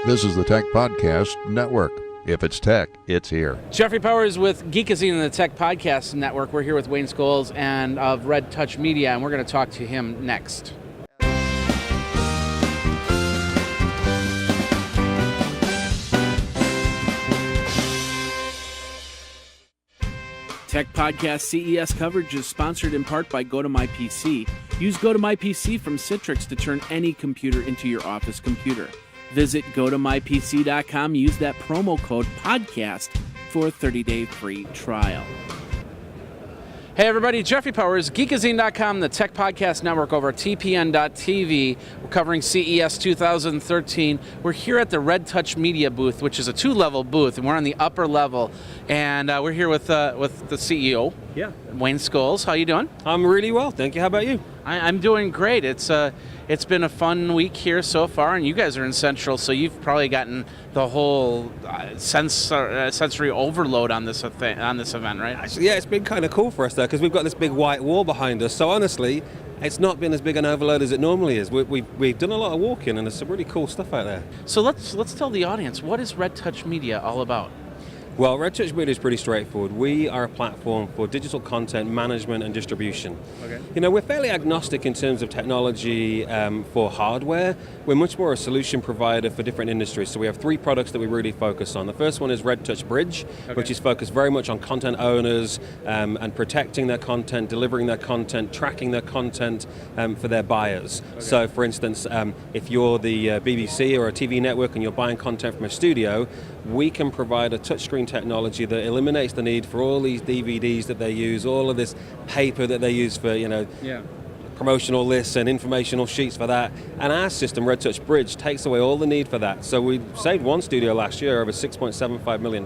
This is the Tech Podcast Network. If it's tech, it's here. Jeffrey Powers with Geekazine and the Tech Podcast Network. We're here with Wayne Scholes and of Red Touch Media, and we're going to talk to him next. Tech Podcast CES coverage is sponsored in part by GoToMyPC. Use GoToMyPC from Citrix to turn any computer into your office computer. Visit GoToMyPC.com, use that promo code PODCAST for a 30-day free trial. Hey everybody, Jeffrey Powers, Geekazine.com, the Tech Podcast Network over at TPN.TV. We're covering CES 2013. We're here at the Red Touch Media booth, which is a two-level booth, and we're on the upper level. And we're here with the CEO, Wayne Scholes. How you doing? I'm really well, thank you. How about you? I'm doing great. It's been a fun week here so far, and you guys are in Central, so you've probably gotten the whole sensory overload on this event, right? Actually, yeah, it's been kind of cool for us though, because we've got this big white wall behind us. So honestly, it's not been as big an overload as it normally is. We've done a lot of walking, and there's some really cool stuff out there. So let's tell the audience, what is Red Touch Media all about? Well, Red Touch Media is pretty straightforward. We are a platform for digital content management and distribution. Okay. You know, we're fairly agnostic in terms of technology for hardware. We're much more a solution provider for different industries. So we have three products that we really focus on. The first one is Red Touch Bridge, which is focused very much on content owners and protecting their content, delivering their content, tracking their content for their buyers. Okay. So for instance, if you're the BBC or a TV network and you're buying content from a studio, we can provide a touchscreen technology that eliminates the need for all these DVDs that they use, all of this paper that they use for, promotional lists and informational sheets for that. And our system, Red Touch Bridge, takes away all the need for that. So we saved one studio last year over $6.75 million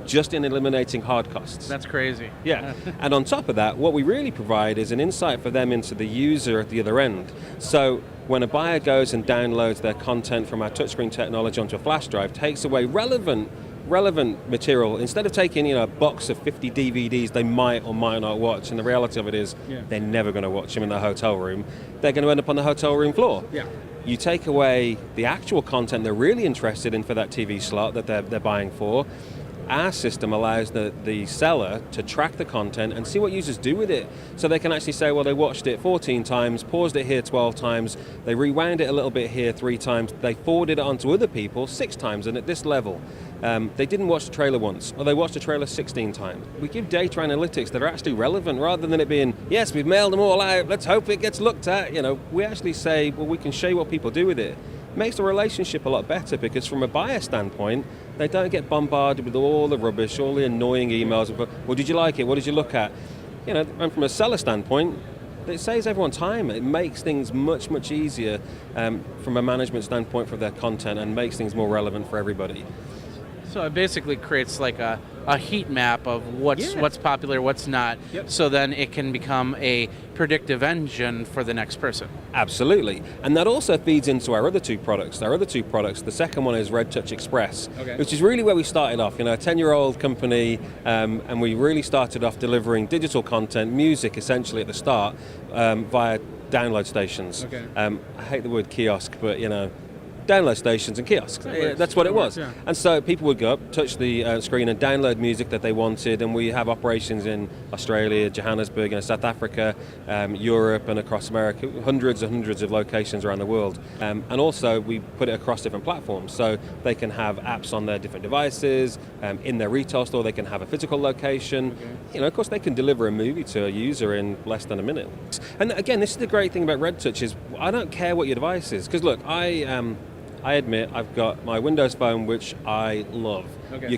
just in eliminating hard costs. That's crazy. Yeah. And on top of that, what we really provide is an insight for them into the user at the other end. So when a buyer goes and downloads their content from our touchscreen technology onto a flash drive, takes away relevant material. Instead of taking a box of 50 DVDs they might or might not watch, and the reality of it is they're never going to watch them in their hotel room. They're going to end up on the hotel room floor. Yeah. You take away the actual content they're really interested in for that TV slot that they're buying for. Our system allows the seller to track the content and see what users do with it. So they can actually say, well, they watched it 14 times, paused it here 12 times, they rewound it a little bit here 3 times, they forwarded it on to other people 6 times, and at this level, they didn't watch the trailer once, or they watched the trailer 16 times. We give data analytics that are actually relevant rather than it being, yes, we've mailed them all out, let's hope it gets looked at. We actually say, well, we can show you what people do with it. Makes the relationship a lot better, because from a buyer standpoint, they don't get bombarded with all the rubbish, all the annoying emails. Well, did you like it? What did you look at? And from a seller standpoint, it saves everyone time. It makes things much, much easier from a management standpoint for their content, and makes things more relevant for everybody. So it basically creates like a heat map of what's popular, what's not, so then it can become a predictive engine for the next person. Absolutely. And that also feeds into our other two products. The second one is Red Touch Express, which is really where we started off. A 10-year-old company, and we really started off delivering digital content, music essentially at the start, via download stations. I hate the word kiosk, but download stations and kiosks. That's what it was. Yeah. And so people would go up, touch the screen and download music that they wanted, and we have operations in Australia, Johannesburg, South Africa, Europe, and across America, hundreds and hundreds of locations around the world. And also we put it across different platforms, so they can have apps on their different devices, in their retail store they can have a physical location. Of course they can deliver a movie to a user in less than a minute. And again, this is the great thing about Red Touch is I don't care what your device is, because look, I admit I've got my Windows phone, which I love.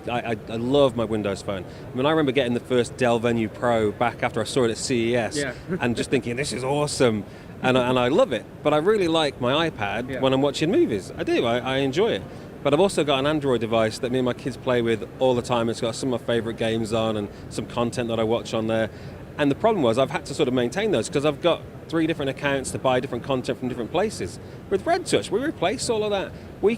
I love my Windows phone. I remember getting the first Dell Venue Pro back after I saw it at CES, and just thinking, this is awesome, and I love it. But I really like my iPad when I'm watching movies. I do, I enjoy it. But I've also got an Android device that me and my kids play with all the time. It's got some of my favorite games on and some content that I watch on there. And the problem was I've had to sort of maintain those, because I've got 3 different accounts to buy different content from different places. With Red Touch, we replace all of that. You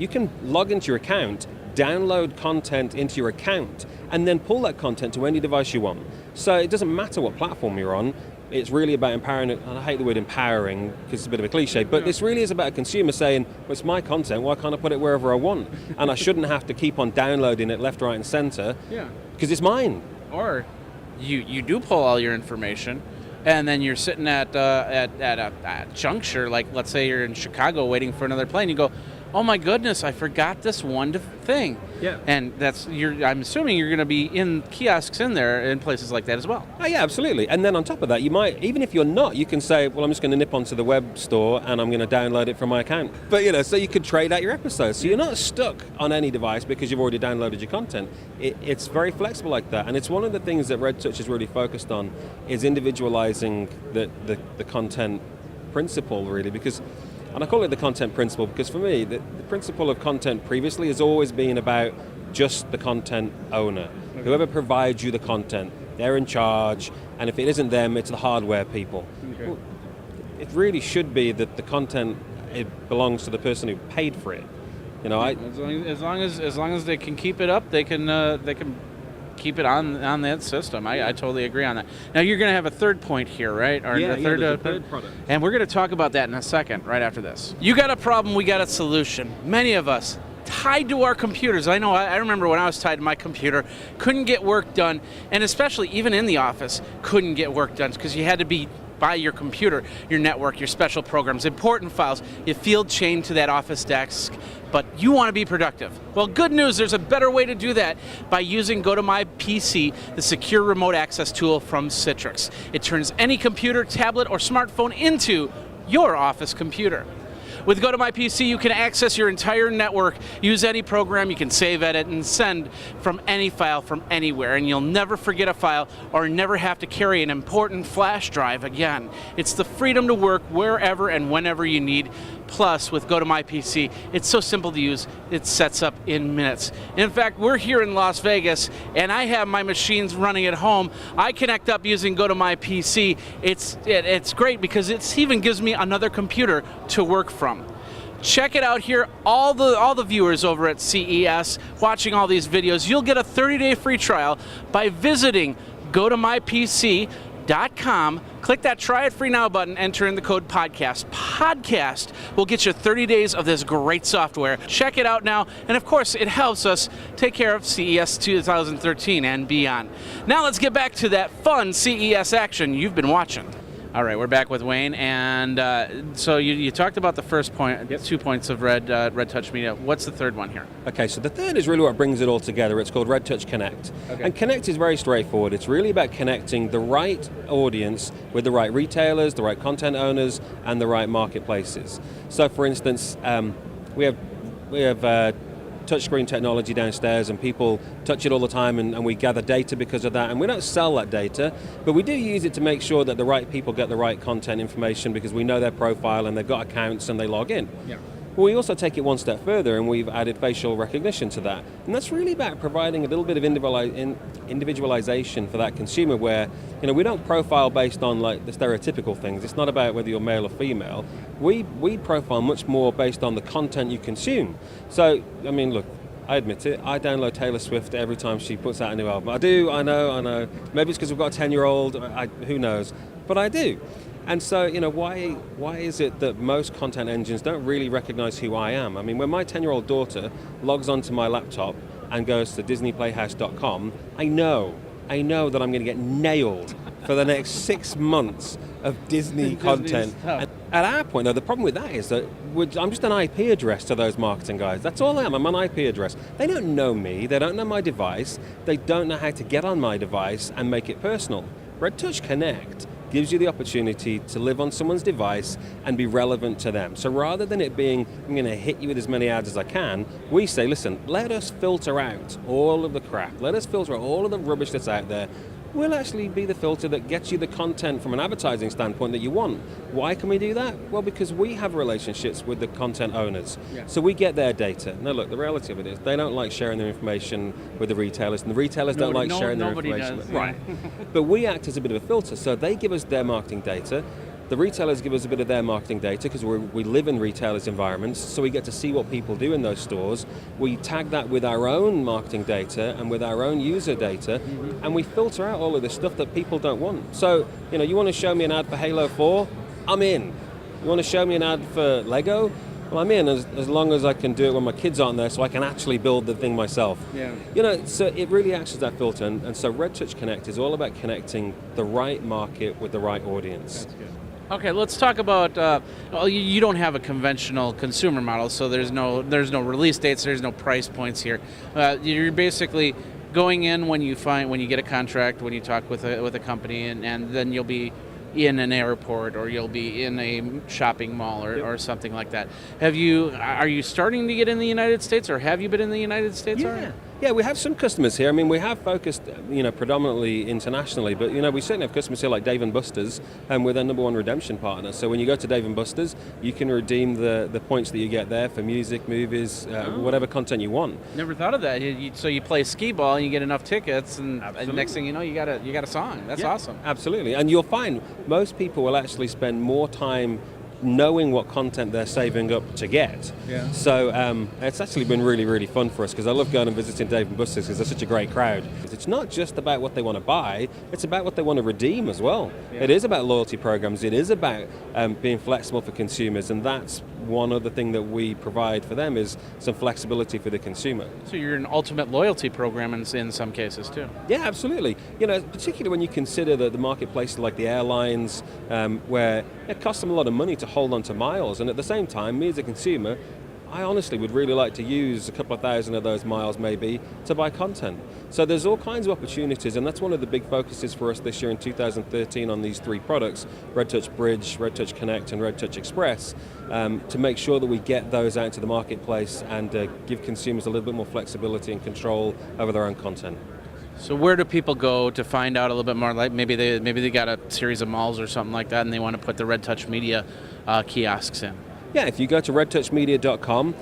can log into your account, download content into your account, and then pull that content to any device you want. So it doesn't matter what platform you're on. it's really about empowering, and I hate the word empowering because it's a bit of a cliche, but this really is about a consumer saying, well, it's my content, why can't I put it wherever I want? And I shouldn't have to keep on downloading it left, right, and center because it's mine. Or you do pull all your information, and then you're sitting at a juncture, like let's say you're in Chicago waiting for another plane, you go, oh my goodness, I forgot this one thing. Yeah. And I'm assuming you're going to be in kiosks in there in places like that as well. Oh yeah, absolutely. And then on top of that, you might, even if you're not, you can say, well, I'm just going to nip onto the web store and I'm going to download it from my account. But so you could trade out your episodes. So you're not stuck on any device because you've already downloaded your content. It's very flexible like that. And it's one of the things that Red Touch is really focused on is individualizing the content principle, really, because. And I call it the content principle because for me, the principle of content previously has always been about just the content owner. Okay. Whoever provides you the content, they're in charge, and if it isn't them, it's the hardware people. Okay. Well, it really should be that the content, it belongs to the person who paid for it. As long as they can keep it up, they can keep it on that system. I totally agree on that. Now you're going to have a third point here, right? Or the third product. And we're going to talk about that in a second, right after this. You got a problem, we got a solution. Many of us tied to our computers. I know, I remember when I was tied to my computer, couldn't get work done, and especially even in the office, couldn't get work done because you had to be by your computer, your network, your special programs, important files, you field chain to that office desk, but you want to be productive. Well, good news, there's a better way to do that by using GoToMyPC, the secure remote access tool from Citrix. It turns any computer, tablet, or smartphone into your office computer. With GoToMyPC, you can access your entire network, use any program, you can save, edit, and send from any file from anywhere, and you'll never forget a file or never have to carry an important flash drive again. It's the freedom to work wherever and whenever you need. Plus, with GoToMyPC, it's so simple to use, it sets up in minutes. In fact, we're here in Las Vegas, and I have my machines running at home. I connect up using GoToMyPC. It's great because it even gives me another computer to work from. Check it out here, all the viewers over at CES watching all these videos, you'll get a 30-day free trial by visiting GoToMyPC.com. Click that Try It Free Now button, enter in the code PODCAST. PODCAST will get you 30 days of this great software. Check it out now, and of course, it helps us take care of CES 2013 and beyond. Now let's get back to that fun CES action you've been watching. All right, we're back with Wayne, and so you talked about the first point, 2 points of Red Touch Media. What's the third one here? Okay, so the third is really what brings it all together. It's called Red Touch Connect. Okay. And Connect is very straightforward. It's really about connecting the right audience with the right retailers, the right content owners, and the right marketplaces. So, for instance, we have touchscreen technology downstairs, and people touch it all the time, and we gather data because of that, and we don't sell that data, but we do use it to make sure that the right people get the right content information because we know their profile and they've got accounts and they log in. Yeah. Well, we also take it one step further, and we've added facial recognition to that, and that's really about providing a little bit of individualization for that consumer where we don't profile based on like the stereotypical things. It's not about whether you're male or female. We profile much more based on the content you consume. So, I mean, look, I admit it, I download Taylor Swift every time she puts out a new album. I do, I know. Maybe it's because we've got a 10-year-old, who knows, but I do. And so, why is it that most content engines don't really recognize who I am? I mean, when my 10-year-old daughter logs onto my laptop and goes to DisneyPlayhouse.com, I know that I'm going to get nailed for the next 6 months of Disney content. And at our point, though, the problem with that is that I'm just an IP address to those marketing guys. That's all I am. I'm an IP address. They don't know me. They don't know my device. They don't know how to get on my device and make it personal. Red Touch Connect gives you the opportunity to live on someone's device and be relevant to them. So rather than it being, I'm going to hit you with as many ads as I can, we say, listen, let us filter out all of the crap. Let us filter out all of the rubbish that's out there. We'll actually be the filter that gets you the content from an advertising standpoint that you want. Why can we do that? Well, because we have relationships with the content owners. Yeah. So we get their data. Now look, the reality of it is they don't like sharing their information with the retailers, and the retailers don't like sharing their information. Does. Right. But we act as a bit of a filter. So they give us their marketing data. The retailers give us a bit of their marketing data because we live in retailers' environments, so we get to see what people do in those stores. We tag that with our own marketing data and with our own user data, and we filter out all of this stuff that people don't want. So, you want to show me an ad for Halo 4? I'm in. You want to show me an ad for Lego? Well, I'm in as long as I can do it when my kids aren't there, so I can actually build the thing myself. Yeah. So it really acts as that filter, and so Red Touch Connect is all about connecting the right market with the right audience. That's good. Okay, let's talk about. Well, you don't have a conventional consumer model, so there's no release dates, there's no price points here. You're basically going in when you get a contract, when you talk with a company, and then you'll be in an airport or you'll be in a shopping mall or something like that. Are you starting to get in the United States, or have you been in the United States already? Yeah, we have some customers here. I mean, we have focused, predominantly internationally, but, we certainly have customers here like Dave & Buster's, and we're their number one redemption partner. So when you go to Dave & Buster's, you can redeem the points that you get there for music, movies, whatever content you want. Never thought of that. So you play skee ball and you get enough tickets, and next thing you know, you got a song. That's awesome. Absolutely. And you'll find most people will actually spend more time knowing what content they're saving up to get. Yeah. So it's actually been really, really fun for us, because I love going and visiting Dave & Buster's because they're such a great crowd. It's not just about what they want to buy, it's about what they want to redeem as well. Yeah. It is about loyalty programs, it is about being flexible for consumers, and that's one other thing that we provide for them is some flexibility for the consumer. So you're an ultimate loyalty program in some cases too. Yeah, absolutely. Particularly when you consider the marketplaces like the airlines, where it costs them a lot of money to hold on to miles, and at the same time, me as a consumer, I honestly would really like to use a couple of thousand of those miles maybe to buy content. So there's all kinds of opportunities, and that's one of the big focuses for us this year in 2013 on these three products, Red Touch Bridge, Red Touch Connect, and Red Touch Express, to make sure that we get those out into the marketplace and give consumers a little bit more flexibility and control over their own content. So where do people go to find out a little bit more? Like maybe they got a series of malls or something like that, and they want to put the Red Touch Media kiosks in. Yeah, if you go to redtouchmedia.com,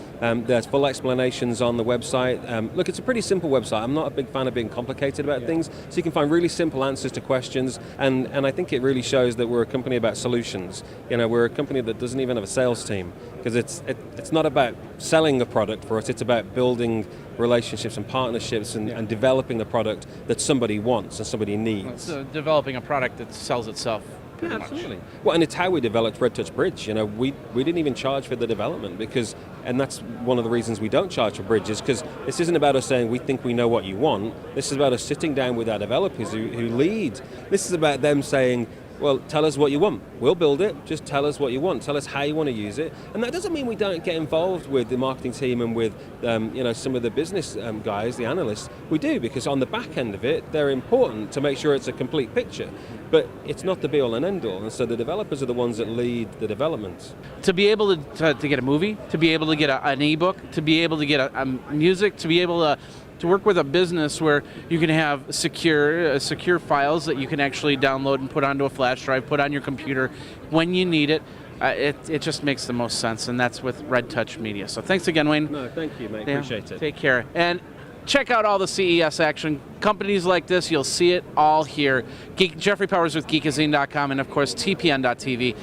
there's full explanations on the website. Look, it's a pretty simple website. I'm not a big fan of being complicated about things, so you can find really simple answers to questions, and I think it really shows that we're a company about solutions. We're a company that doesn't even have a sales team, because it's not about selling a product for us, it's about building relationships and partnerships and developing the product that somebody wants and somebody needs. So developing a product that sells itself. Yeah, absolutely. Well, and it's how we developed Red Touch Bridge. We didn't even charge for the development and that's one of the reasons we don't charge for bridges, because this isn't about us saying we think we know what you want. This is about us sitting down with our developers who lead. This is about them saying, well, tell us what you want. We'll build it. Just tell us what you want. Tell us how you want to use it. And that doesn't mean we don't get involved with the marketing team and with some of the business guys, the analysts. We do, because on the back end of it, they're important to make sure it's a complete picture. But it's not the be-all and end-all. And so the developers are the ones that lead the development. To be able to get a movie, to be able to get an ebook, to be able to get a music, to be able to work with a business where you can have secure files that you can actually download and put onto a flash drive, put on your computer when you need it. It just makes the most sense, and that's with Red Touch Media. So thanks again, Wayne. No, thank you, mate. Appreciate it. Take care. And check out all the CES action. Companies like this, you'll see it all here. Jeffrey Powers with Geekazine.com, and of course TPN.tv.